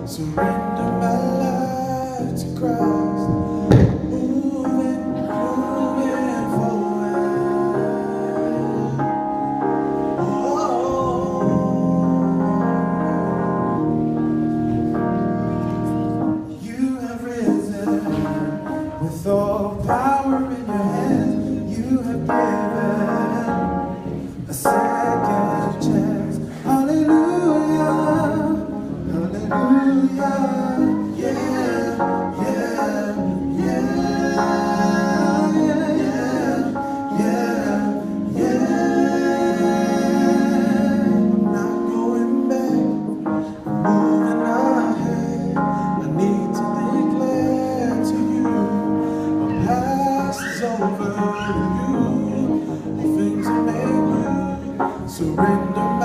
Surrender my life to Christ, moving forward. Oh, you have risen with all power in your hands. You have given a second chance. Hallelujah. Hallelujah, yeah, yeah, yeah, yeah, yeah, yeah. I'm not going back, moving ahead. I need to declare to you, my past is over, and you, all things are made new. Surrender